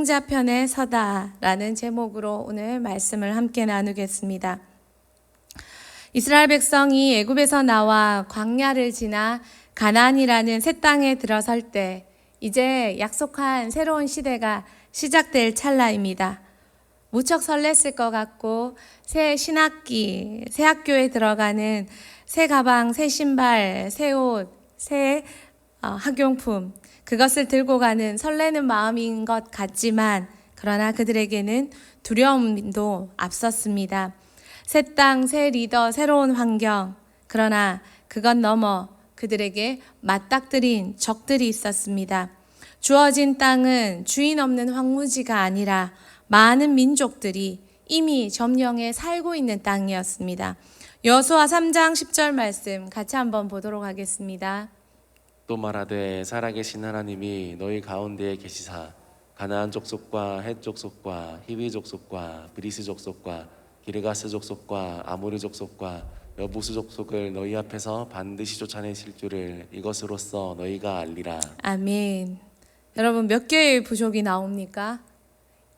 승자편에 서다라는 제목으로 오늘 말씀을 함께 나누겠습니다. 이스라엘 백성이 애굽에서 나와 광야를 지나 가나안이라는 새 땅에 들어설 때 이제 약속한 새로운 시대가 시작될 찰나입니다. 무척 설렜을 것 같고 새 신학기, 새 학교에 들어가는 새 가방, 새 신발, 새 옷, 새 학용품, 그것을 들고 가는 설레는 마음인 것 같지만 그러나 그들에게는 두려움도 앞섰습니다. 새 땅, 새 리더, 새로운 환경, 그러나 그것 넘어 그들에게 맞닥뜨린 적들이 있었습니다. 주어진 땅은 주인 없는 황무지가 아니라 많은 민족들이 이미 점령해 살고 있는 땅이었습니다. 여호수아 3장 10절 말씀 같이 한번 보도록 하겠습니다. 또 말하되 살아계신 하나님이 너희 가운데에 계시사 가나안 족속과 헷 족속과 히위 족속과 브리스 족속과 기르가스 족속과 아모리 족속과 여부수 족속을 너희 앞에서 반드시 쫓아내실 줄을 이것으로써 너희가 알리라. 아멘. 여러분 몇 개의 부족이 나옵니까?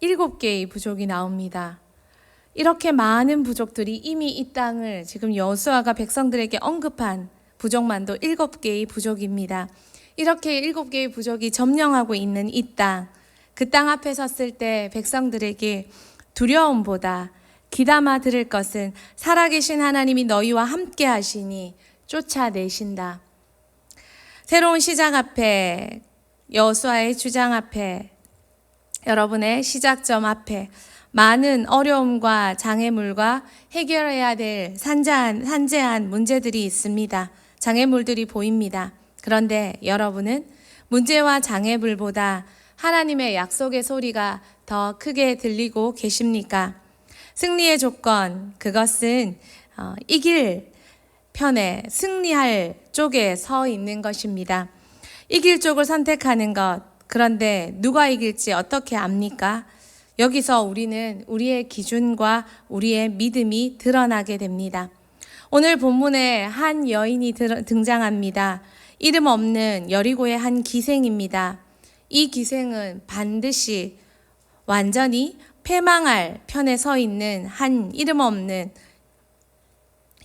7개의 부족이 나옵니다. 이렇게 많은 부족들이 이미 이 땅을 지금 여호수아가 백성들에게 언급한 부족만도 7개의 부족입니다. 이렇게 7개의 부족이 점령하고 있는 이 땅, 그 땅 앞에 섰을 때 백성들에게 두려움보다 귀담아 들을 것은 살아계신 하나님이 너희와 함께 하시니 쫓아내신다. 새로운 시작 앞에, 여호수아의 주장 앞에, 여러분의 시작점 앞에 많은 어려움과 장애물과 해결해야 될 산재한 문제들이 있습니다. 장애물들이 보입니다. 그런데 여러분은 문제와 장애물보다 하나님의 약속의 소리가 더 크게 들리고 계십니까? 승리의 조건, 그것은 이길 편에 승리할 쪽에 서 있는 것입니다. 이길 쪽을 선택하는 것, 그런데 누가 이길지 어떻게 압니까? 여기서 우리는 우리의 기준과 우리의 믿음이 드러나게 됩니다. 오늘 본문에 한 여인이 등장합니다. 이름 없는 여리고의 한 기생입니다. 이 기생은 반드시 완전히 패망할 편에 서 있는 한 이름 없는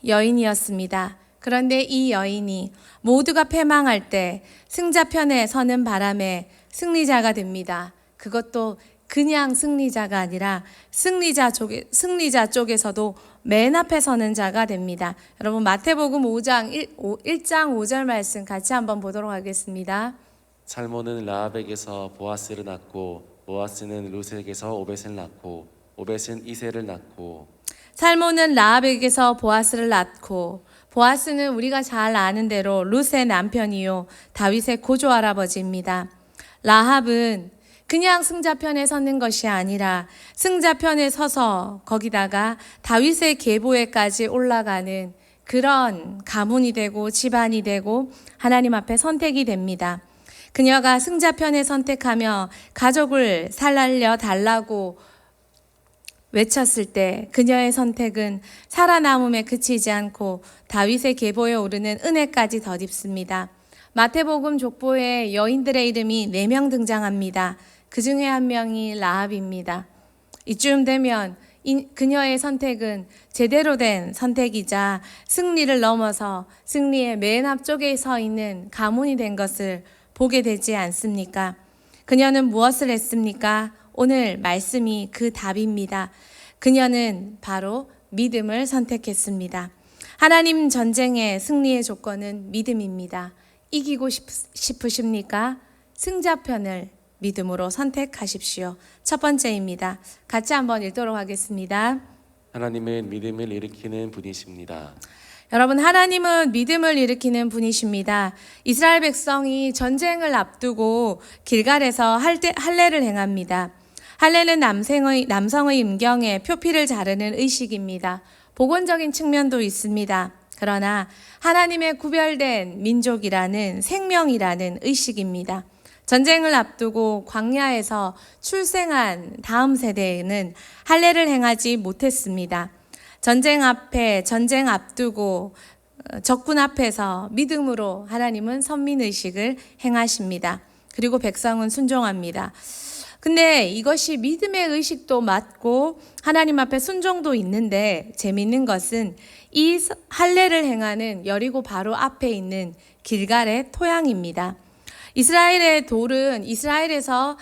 여인이었습니다. 그런데 이 여인이 모두가 패망할 때 승자 편에 서는 바람에 승리자가 됩니다. 그것도 그냥 승리자가 아니라 승리자 쪽에서도 맨 앞에 서는 자가 됩니다. 여러분 마태복음 1장 5절 말씀 같이 한번 보도록 하겠습니다. 살몬은 라합에게서 보아스를 낳고 보아스는 루색에서 오벳을 낳고 오벳은 이새를 낳고 살몬은 라합에게서 보아스를 낳고 보아스는 우리가 잘 아는 대로 룻의 남편이요 다윗의 고조 할아버지입니다. 라합은 그냥 승자편에 서는 것이 아니라 승자편에 서서 거기다가 다윗의 계보에까지 올라가는 그런 가문이 되고 집안이 되고 하나님 앞에 선택이 됩니다. 그녀가 승자편에 선택하며 가족을 살려 달라고 외쳤을 때 그녀의 선택은 살아남음에 그치지 않고 다윗의 계보에 오르는 은혜까지 덧입습니다. 마태복음 족보에 여인들의 이름이 4명 등장합니다. 그 중에 한 명이 라합입니다. 이쯤 되면 그녀의 선택은 제대로 된 선택이자 승리를 넘어서 승리의 맨 앞쪽에 서 있는 가문이 된 것을 보게 되지 않습니까? 그녀는 무엇을 했습니까? 오늘 말씀이 그 답입니다. 그녀는 바로 믿음을 선택했습니다. 하나님 전쟁의 승리의 조건은 믿음입니다. 이기고 싶으십니까? 승자편을 믿음으로 선택하십시오. 첫 번째입니다. 같이 한번 읽도록 하겠습니다. 하나님은 믿음을 일으키는 분이십니다. 여러분, 하나님은 믿음을 일으키는 분이십니다. 이스라엘 백성이 전쟁을 앞두고 길갈에서 할례를 행합니다. 할례는 남성의 임경에 표피를 자르는 의식입니다. 복원적인 측면도 있습니다. 그러나 하나님의 구별된 민족이라는 생명이라는 의식입니다. 전쟁을 앞두고 광야에서 출생한 다음 세대에는 할례를 행하지 못했습니다. 전쟁 앞두고 적군 앞에서 믿음으로 하나님은 선민의식을 행하십니다. 그리고 백성은 순종합니다. 근데 이것이 믿음의 의식도 맞고 하나님 앞에 순종도 있는데 재미있는 것은 이 할례를 행하는 여리고 바로 앞에 있는 길갈의 토양입니다. 이스라엘의 돌은 이스라엘에서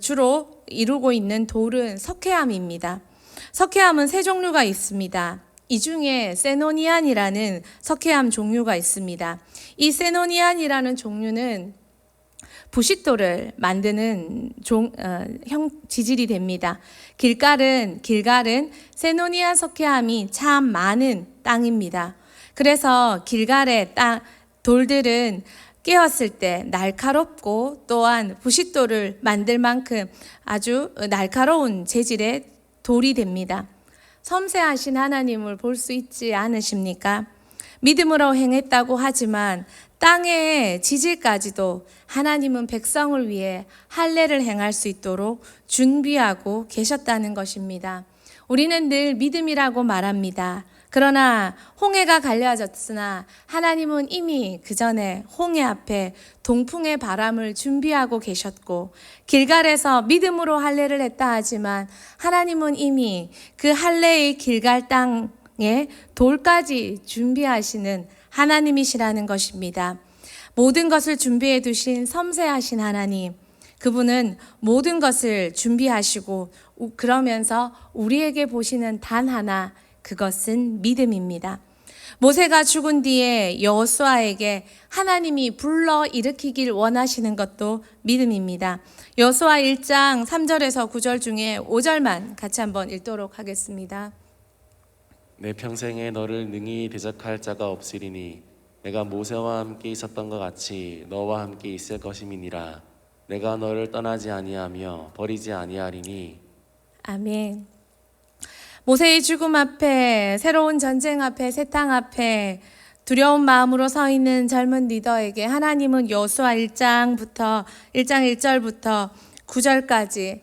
주로 이루고 있는 돌은 석회암입니다. 석회암은 세 종류가 있습니다. 이 중에 세노니안이라는 석회암 종류가 있습니다. 이 세노니안이라는 종류는 부싯돌을 만드는 지질이 됩니다. 길갈은 세노니안 석회암이 참 많은 땅입니다. 그래서 길갈의 돌들은 깨었을 때 날카롭고 또한 부싯돌을 만들 만큼 아주 날카로운 재질의 돌이 됩니다. 섬세하신 하나님을 볼 수 있지 않으십니까? 믿음으로 행했다고 하지만 땅의 지질까지도 하나님은 백성을 위해 할례를 행할 수 있도록 준비하고 계셨다는 것입니다. 우리는 늘 믿음이라고 말합니다. 그러나 홍해가 갈라졌으나 하나님은 이미 그 전에 홍해 앞에 동풍의 바람을 준비하고 계셨고 길갈에서 믿음으로 할례를 했다 하지만 하나님은 이미 그 할례의 길갈 땅에 돌까지 준비하시는 하나님이시라는 것입니다. 모든 것을 준비해 두신 섬세하신 하나님, 그분은 모든 것을 준비하시고 그러면서 우리에게 보시는 단 하나, 그것은 믿음입니다. 모세가 죽은 뒤에 여호수아에게 하나님이 불러 일으키길 원하시는 것도 믿음입니다. 여호수아 1장 3절에서 9절 중에 5절만 같이 한번 읽도록 하겠습니다. 내 평생에 너를 능히 대적할 자가 없으리니 내가 모세와 함께 있었던 것 같이 너와 함께 있을 것임이니라. 내가 너를 떠나지 아니하며 버리지 아니하리니. 아멘. 모세의 죽음 앞에, 새로운 전쟁 앞에, 새 땅 앞에 두려운 마음으로 서 있는 젊은 리더에게 하나님은 여호수아 1장 1절부터 9절까지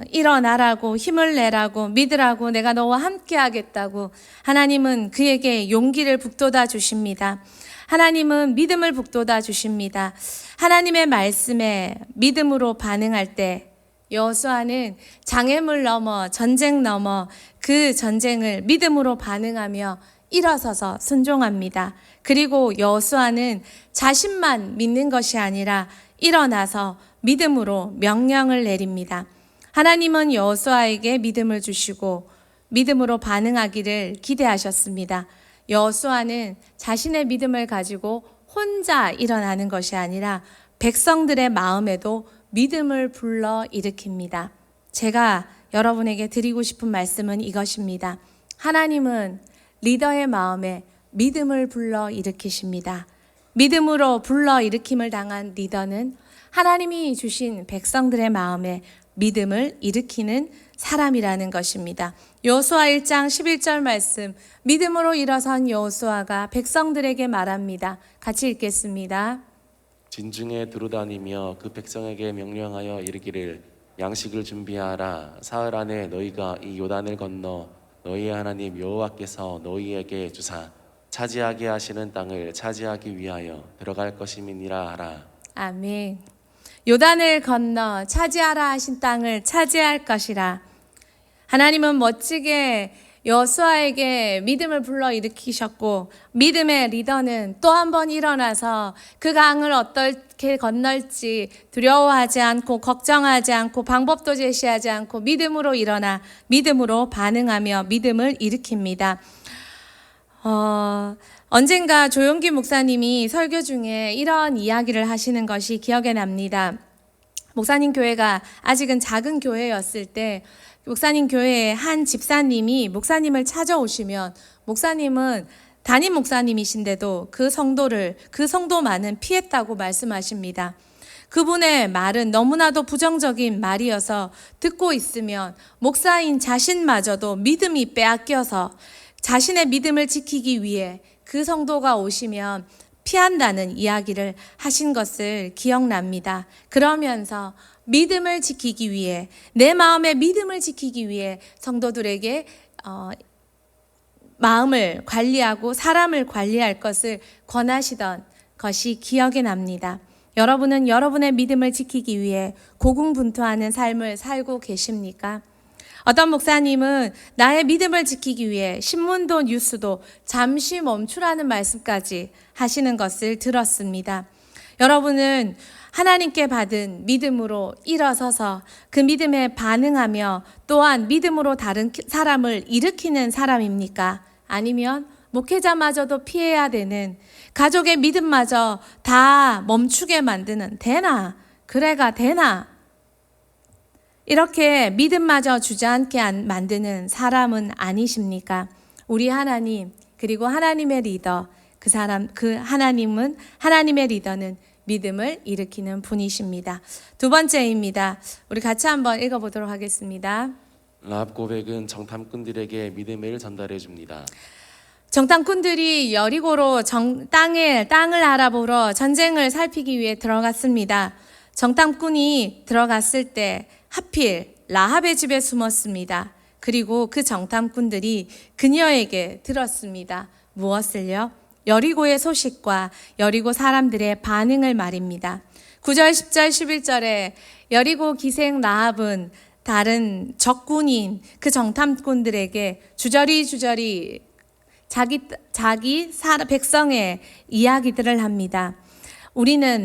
일어나라고, 힘을 내라고, 믿으라고, 내가 너와 함께 하겠다고 하나님은 그에게 용기를 북돋아 주십니다. 하나님은 믿음을 북돋아 주십니다. 하나님의 말씀에 믿음으로 반응할 때 여호수아는 장애물 넘어 전쟁 넘어 그 전쟁을 믿음으로 반응하며 일어서서 순종합니다. 그리고 여호수아는 자신만 믿는 것이 아니라 일어나서 믿음으로 명령을 내립니다. 하나님은 여호수아에게 믿음을 주시고 믿음으로 반응하기를 기대하셨습니다. 여호수아는 자신의 믿음을 가지고 혼자 일어나는 것이 아니라 백성들의 마음에도 믿음을 불러 일으킵니다. 제가 여러분에게 드리고 싶은 말씀은 이것입니다. 하나님은 리더의 마음에 믿음을 불러 일으키십니다. 믿음으로 불러 일으킴을 당한 리더는 하나님이 주신 백성들의 마음에 믿음을 일으키는 사람이라는 것입니다. 여호수아 1장 11절 말씀, 믿음으로 일어선 여호수아가 백성들에게 말합니다. 같이 읽겠습니다. 진중에 두루다니며 그 백성에게 명령하여 이르기를 양식을 준비하라. 사흘 안에 너희가 이 요단을 건너 너희의 하나님 여호와께서 너희에게 주사 차지하게 하시는 땅을 차지하기 위하여 들어갈 것임이니라 하라. 아멘. 요단을 건너 차지하라 하신 땅을 차지할 것이라. 하나님은 멋지게 여호수아에게 믿음을 불러 일으키셨고 믿음의 리더는 또 한 번 일어나서 그 강을 어떻게 건널지 두려워하지 않고 걱정하지 않고 방법도 제시하지 않고 믿음으로 일어나 믿음으로 반응하며 믿음을 일으킵니다. 언젠가 조용기 목사님이 설교 중에 이런 이야기를 하시는 것이 기억에 납니다. 목사님 교회가 아직은 작은 교회였을 때 목사님 교회에 한 집사님이 목사님을 찾아오시면 목사님은 담임 목사님이신데도 그 성도만은 피했다고 말씀하십니다. 그분의 말은 너무나도 부정적인 말이어서 듣고 있으면 목사인 자신마저도 믿음이 빼앗겨서 자신의 믿음을 지키기 위해 그 성도가 오시면 피한다는 이야기를 하신 것을 기억납니다. 그러면서 믿음을 지키기 위해, 내 마음의 믿음을 지키기 위해 성도들에게 마음을 관리하고 사람을 관리할 것을 권하시던 것이 기억에 납니다. 여러분은 여러분의 믿음을 지키기 위해 고군분투하는 삶을 살고 계십니까? 어떤 목사님은 나의 믿음을 지키기 위해 신문도 뉴스도 잠시 멈추라는 말씀까지 하시는 것을 들었습니다. 여러분은 하나님께 받은 믿음으로 일어서서 그 믿음에 반응하며 또한 믿음으로 다른 사람을 일으키는 사람입니까? 아니면 목회자마저도 피해야 되는 가족의 믿음마저 다 멈추게 만드는 되나? 그래가 되나? 이렇게 믿음마저 주저앉게 만드는 사람은 아니십니까? 우리 하나님 그리고 하나님의 리더 하나님은 하나님의 리더는 믿음을 일으키는 분이십니다. 두 번째입니다. 우리 같이 한번 읽어보도록 하겠습니다. 라합 고백은 정탐꾼들에게 믿음을 전달해 줍니다. 정탐꾼들이 여리고로 땅을 알아보러 전쟁을 살피기 위해 들어갔습니다. 정탐꾼이 들어갔을 때 하필 라합의 집에 숨었습니다. 그리고 그 정탐꾼들이 그녀에게 들었습니다. 무엇을요? 여리고의 소식과 여리고 사람들의 반응을 말입니다. 9절, 10절, 11절에 여리고 기생 라합은 다른 적군인 그 정탐꾼들에게 주저리 자기 백성의 이야기들을 합니다.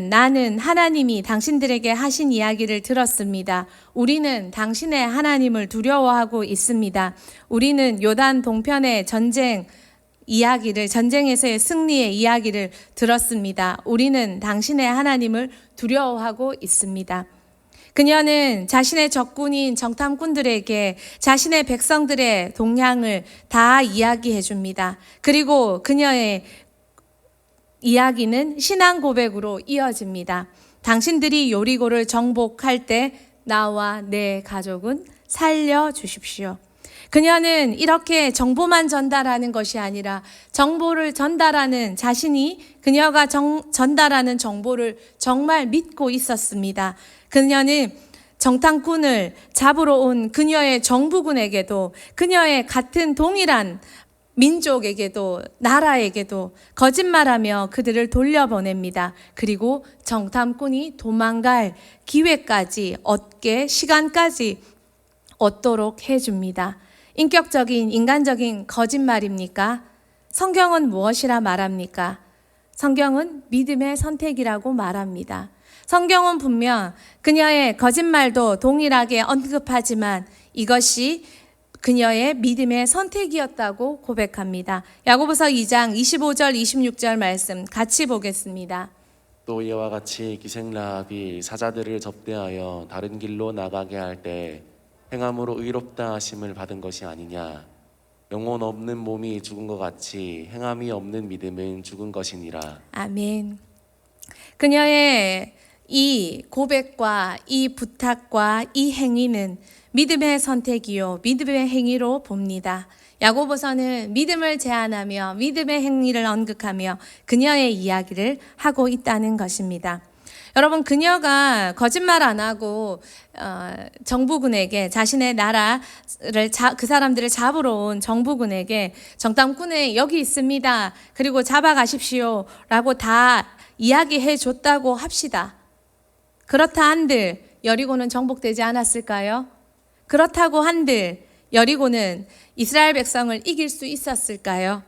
나는 하나님이 당신들에게 하신 이야기를 들었습니다. 우리는 당신의 하나님을 두려워하고 있습니다. 우리는 요단 동편의 전쟁에서의 승리의 이야기를 들었습니다. 우리는 당신의 하나님을 두려워하고 있습니다. 그녀는 자신의 적군인 정탐꾼들에게 자신의 백성들의 동향을 다 이야기해 줍니다. 그리고 그녀의 이야기는 신앙 고백으로 이어집니다. 당신들이 여리고를 정복할 때 나와 내 가족은 살려주십시오. 그녀는 이렇게 정보만 전달하는 것이 아니라 정보를 전달하는 그녀가 전달하는 정보를 정말 믿고 있었습니다. 그녀는 정탐꾼을 잡으러 온 그녀의 정부군에게도 그녀의 같은 동일한 민족에게도 나라에게도 거짓말하며 그들을 돌려보냅니다. 그리고 정탐꾼이 도망갈 기회까지 시간까지 얻도록 해줍니다. 인간적인 거짓말입니까? 성경은 무엇이라 말합니까? 성경은 믿음의 선택이라고 말합니다. 성경은 분명 그녀의 거짓말도 동일하게 언급하지만 이것이 그녀의 믿음의 선택이었다고 고백합니다. 야고보서 2장 25절 26절 말씀 같이 보겠습니다. 또 이와 같이 기생 라합이 사자들을 접대하여 다른 길로 나가게 할 때 행함으로 의롭다 하심을 받은 것이 아니냐. 영혼 없는 몸이 죽은 것 같이 행함이 없는 믿음은 죽은 것이니라. 아멘. 그녀의 이 고백과 이 부탁과 이 행위는 믿음의 선택이요 믿음의 행위로 봅니다. 야고보서는 믿음을 제안하며 믿음의 행위를 언급하며 그녀의 이야기를 하고 있다는 것입니다. 여러분, 그녀가 거짓말 안 하고 정부군에게 자신의 나라를 그 사람들을 잡으러 온 정부군에게 정탐꾼에 여기 있습니다. 그리고 잡아가십시오 라고 다 이야기해 줬다고 합시다. 그렇다 한들 여리고는 정복되지 않았을까요? 그렇다고 한들 여리고는 이스라엘 백성을 이길 수 있었을까요?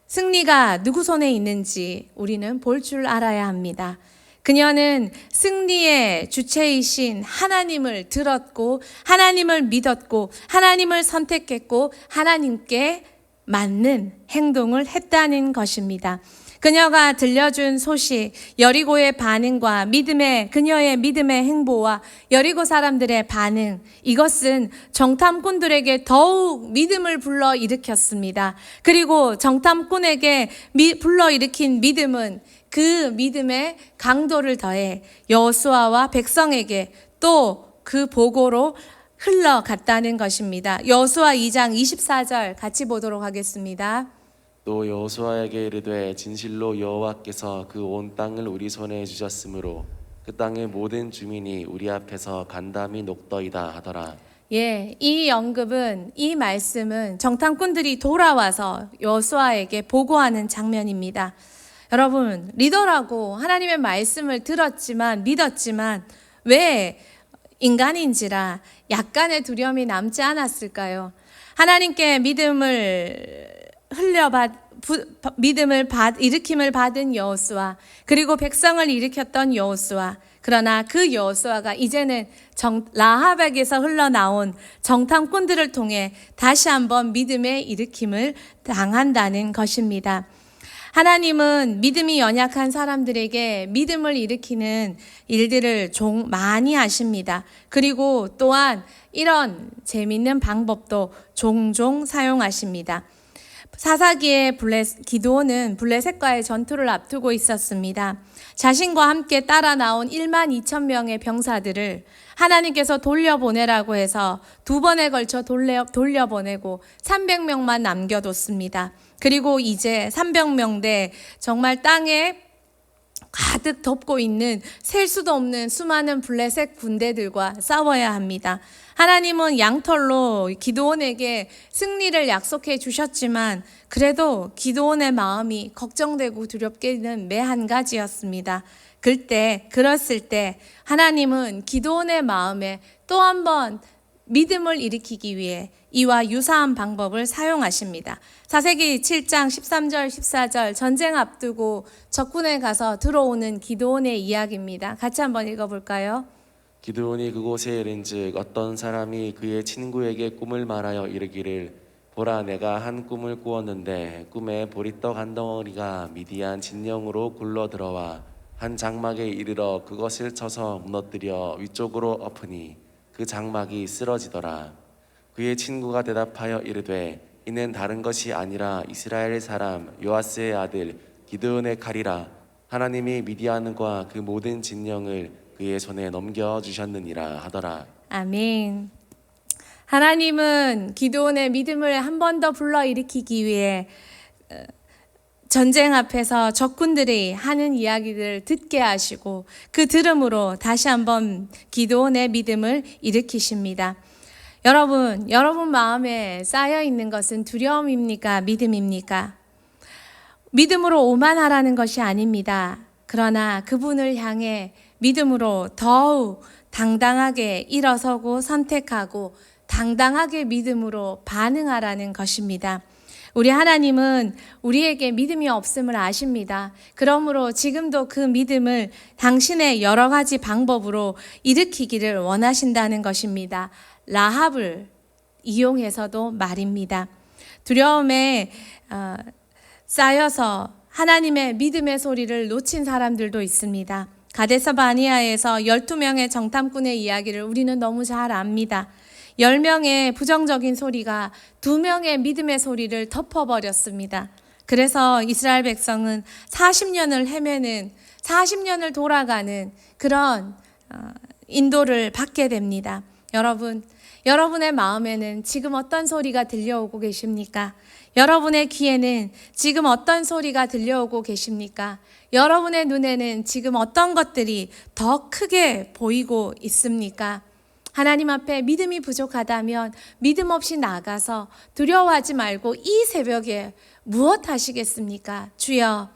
승리가 누구 손에 있는지 우리는 볼 줄 알아야 합니다. 그녀는 승리의 주체이신 하나님을 들었고 하나님을 믿었고 하나님을 선택했고 하나님께 맞는 행동을 했다는 것입니다. 그녀가 들려준 소식, 여리고의 반응과 그녀의 믿음의 행보와 여리고 사람들의 반응, 이것은 정탐꾼들에게 더욱 믿음을 불러일으켰습니다. 그리고 정탐꾼에게 불러일으킨 믿음은 그 믿음의 강도를 더해 여호수아와 백성에게 또 그 보고로 흘러갔다는 것입니다. 여호수아 2장 24절 같이 보도록 하겠습니다. 또 여호수아에게 이르되 진실로 여호와께서 그 온 땅을 우리 손에 주셨으므로 그 땅의 모든 주민이 우리 앞에서 간담이 녹더이다 하더라. 예, 이 말씀은 정탐꾼들이 돌아와서 여호수아에게 보고하는 장면입니다. 여러분, 리더라고 하나님의 말씀을 들었지만 믿었지만 왜 인간인지라 약간의 두려움이 남지 않았을까요? 하나님께 일으킴을 받은 여호수아, 그리고 백성을 일으켰던 여호수아. 그러나 그 여호수아가 이제는 라합에게서 흘러나온 정탐꾼들을 통해 다시 한번 믿음의 일으킴을 당한다는 것입니다. 하나님은 믿음이 연약한 사람들에게 믿음을 일으키는 일들을 많이 하십니다. 그리고 또한 이런 재미있는 방법도 종종 사용하십니다. 사사기에 기드온은 블레셋과의 전투를 앞두고 있었습니다. 자신과 함께 따라 나온 1만 2천 명의 병사들을 하나님께서 돌려보내라고 해서 2번에 걸쳐 돌려보내고 300명만 남겨뒀습니다. 그리고 이제 300명대 정말 땅에 가득 덮고 있는 셀 수도 없는 수많은 블레셋 군대들과 싸워야 합니다. 하나님은 양털로 기드온에게 승리를 약속해 주셨지만 그래도 기드온의 마음이 걱정되고 두렵게는 매 한 가지였습니다. 그랬을 때 하나님은 기드온의 마음에 또 한 번 믿음을 일으키기 위해 이와 유사한 방법을 사용하십니다. 사사기 7장 13절 14절 전쟁 앞두고 적군에 가서 들어오는 기드온의 이야기입니다. 같이 한번 읽어볼까요? 기드온이 그곳에 이른즉 어떤 사람이 그의 친구에게 꿈을 말하여 이르기를 보라 내가 한 꿈을 꾸었는데 꿈에 보리떡 한 덩어리가 미디안 진영으로 굴러 들어와 한 장막에 이르러 그것을 쳐서 무너뜨려 위쪽으로 엎으니 그 장막이 쓰러지더라. 그의 친구가 대답하여 이르되 이는 다른 것이 아니라 이스라엘 사람 요아스의 아들 기드온의 칼이라. 하나님이 미디안과 그 모든 진영을 그의 손에 넘겨주셨느니라 하더라. 아멘. 하나님은 기드온의 믿음을 한 번 더 불러일으키기 위해 전쟁 앞에서 적군들이 하는 이야기들을 듣게 하시고 그 들음으로 다시 한번 기드온의 믿음을 일으키십니다. 여러분 마음에 쌓여 있는 것은 두려움입니까? 믿음입니까? 믿음으로 오만하라는 것이 아닙니다. 그러나 그분을 향해 믿음으로 더욱 당당하게 일어서고 선택하고 당당하게 믿음으로 반응하라는 것입니다. 우리 하나님은 우리에게 믿음이 없음을 아십니다. 그러므로 지금도 그 믿음을 당신의 여러 가지 방법으로 일으키기를 원하신다는 것입니다. 라합을 이용해서도 말입니다. 두려움에 쌓여서 하나님의 믿음의 소리를 놓친 사람들도 있습니다. 가데스 바니아에서 12명의 정탐꾼의 이야기를 우리는 너무 잘 압니다. 10명의 부정적인 소리가 2명의 믿음의 소리를 덮어버렸습니다. 그래서 이스라엘 백성은 40년을 헤매는 40년을 돌아가는 그런 인도를 받게 됩니다. 여러분의 마음에는 지금 어떤 소리가 들려오고 계십니까? 여러분의 귀에는 지금 어떤 소리가 들려오고 계십니까? 여러분의 눈에는 지금 어떤 것들이 더 크게 보이고 있습니까? 하나님 앞에 믿음이 부족하다면 믿음 없이 나가서 두려워하지 말고 이 새벽에 무엇 하시겠습니까? 주여,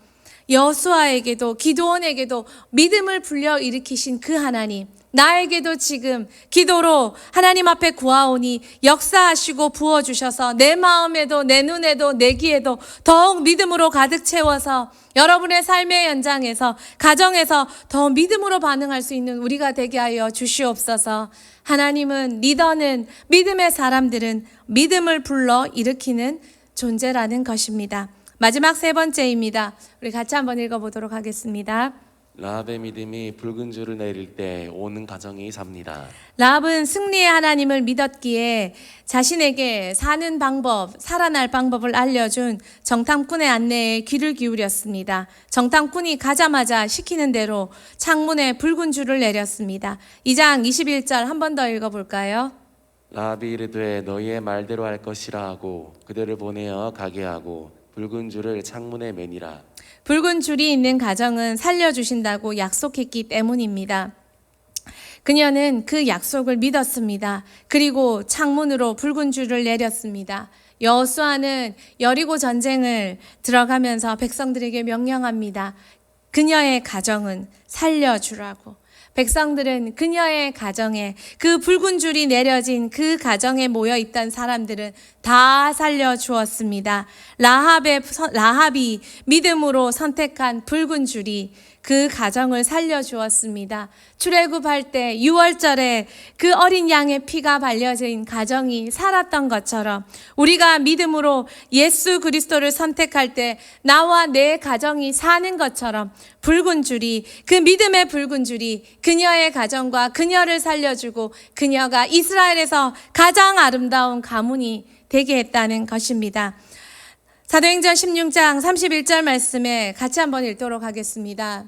여호수아에게도 기드온에게도 믿음을 불러일으키신 그 하나님, 나에게도 지금 기도로 하나님 앞에 구하오니 역사하시고 부어주셔서 내 마음에도 내 눈에도 내 귀에도 더욱 믿음으로 가득 채워서 여러분의 삶의 현장에서 가정에서 더 믿음으로 반응할 수 있는 우리가 되게 하여 주시옵소서. 하나님은 리더는 믿음의 사람들은 믿음을 불러 일으키는 존재라는 것입니다. 마지막 3번째입니다. 우리 같이 한번 읽어보도록 하겠습니다. 라합의 믿음이 붉은 줄을 내릴 때 온 가정이 삽니다. 라합은 승리의 하나님을 믿었기에 자신에게 사는 방법, 살아날 방법을 알려준 정탐꾼의 안내에 귀를 기울였습니다. 정탐꾼이 가자마자 시키는 대로 창문에 붉은 줄을 내렸습니다. 2장 21절 한 번 더 읽어볼까요? 라합이 이르되 너희의 말대로 할 것이라 하고 그들을 보내어 가게 하고 붉은 줄을 창문에 매니라. 붉은 줄이 있는 가정은 살려주신다고 약속했기 때문입니다. 그녀는 그 약속을 믿었습니다. 그리고 창문으로 붉은 줄을 내렸습니다. 여호수아는 여리고 전쟁을 들어가면서 백성들에게 명령합니다. 그녀의 가정은 살려주라고. 백성들은 그녀의 가정에, 그 붉은 줄이 내려진 그 가정에 모여 있던 사람들은 다 살려주었습니다. 라합이 믿음으로 선택한 붉은 줄이 그 가정을 살려주었습니다. 출애굽할 때 6월절에 그 어린 양의 피가 발려진 가정이 살았던 것처럼 우리가 믿음으로 예수 그리스도를 선택할 때 나와 내 가정이 사는 것처럼 붉은 줄이, 그 믿음의 붉은 줄이 그녀의 가정과 그녀를 살려주고 그녀가 이스라엘에서 가장 아름다운 가문이 되게 했다는 것입니다. 사도행전 16장 31절 말씀에 같이 한번 읽도록 하겠습니다.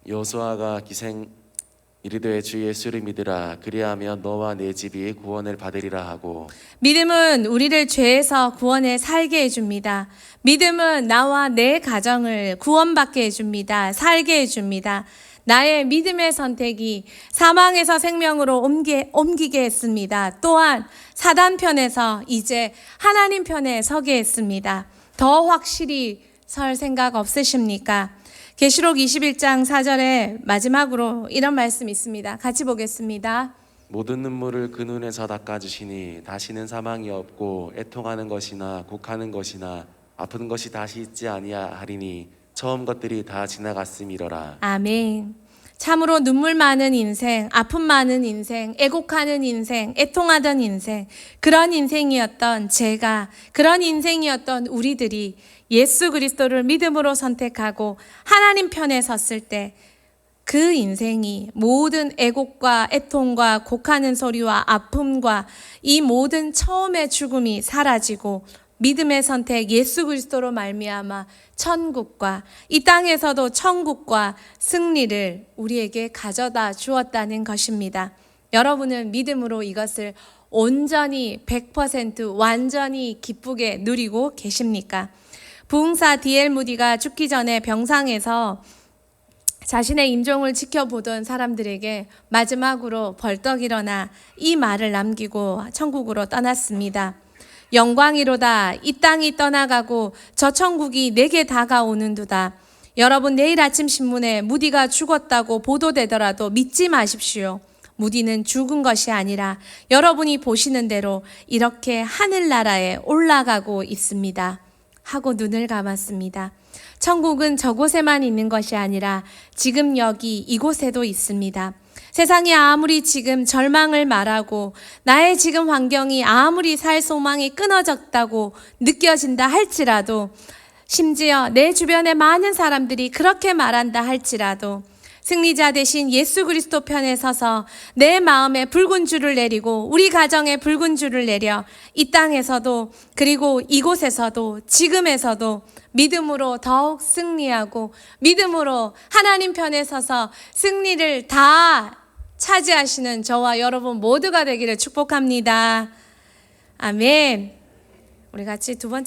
여호수아가 기생 이르되 주 예수를 믿으라 그리하면 너와 내 집이 구원을 받으리라 하고. 믿음은 우리를 죄에서 구원에 살게 해줍니다. 믿음은 나와 내 가정을 구원받게 해줍니다. 살게 해줍니다. 나의 믿음의 선택이 사망에서 생명으로 옮기게 했습니다. 또한 사단 편에서 이제 하나님 편에 서게 했습니다. 더 확실히 설 생각 없으십니까? 계시록 21장 4절에 마지막으로 이런 말씀이 있습니다. 같이 보겠습니다. 모든 눈물을 그 눈에서 닦아주시니 다시는 사망이 없고 애통하는 것이나 곡하는 것이나 아픈 것이 다시 있지 아니하리니 처음 것들이 다 지나갔음이로라. 아멘. 참으로 눈물 많은 인생, 아픔 많은 인생, 애곡하는 인생, 애통하던 인생, 그런 인생이었던 제가, 그런 인생이었던 우리들이 예수 그리스도를 믿음으로 선택하고 하나님 편에 섰을 때 그 인생이 모든 애곡과 애통과 곡하는 소리와 아픔과 이 모든 처음의 죽음이 사라지고 믿음의 선택 예수 그리스도로 말미암아 천국과 이 땅에서도 천국과 승리를 우리에게 가져다 주었다는 것입니다. 여러분은 믿음으로 이것을 온전히 100% 완전히 기쁘게 누리고 계십니까? 부흥사 D.L. 무디가 죽기 전에 병상에서 자신의 임종을 지켜보던 사람들에게 마지막으로 벌떡 일어나 이 말을 남기고 천국으로 떠났습니다. 영광이로다. 이 땅이 떠나가고 저 천국이 내게 다가오는도다. 여러분, 내일 아침 신문에 무디가 죽었다고 보도되더라도 믿지 마십시오. 무디는 죽은 것이 아니라 여러분이 보시는 대로 이렇게 하늘나라에 올라가고 있습니다. 하고 눈을 감았습니다. 천국은 저곳에만 있는 것이 아니라 지금 여기 이곳에도 있습니다. 세상이 아무리 지금 절망을 말하고 나의 지금 환경이 아무리 살 소망이 끊어졌다고 느껴진다 할지라도, 심지어 내 주변에 많은 사람들이 그렇게 말한다 할지라도 승리자 대신 예수 그리스도 편에 서서 내 마음에 붉은 줄을 내리고 우리 가정에 붉은 줄을 내려 이 땅에서도 그리고 이곳에서도 지금에서도 믿음으로 더욱 승리하고 믿음으로 하나님 편에 서서 승리를 다 차지하시는 저와 여러분 모두가 되기를 축복합니다. 아멘. 우리 같이 두 번째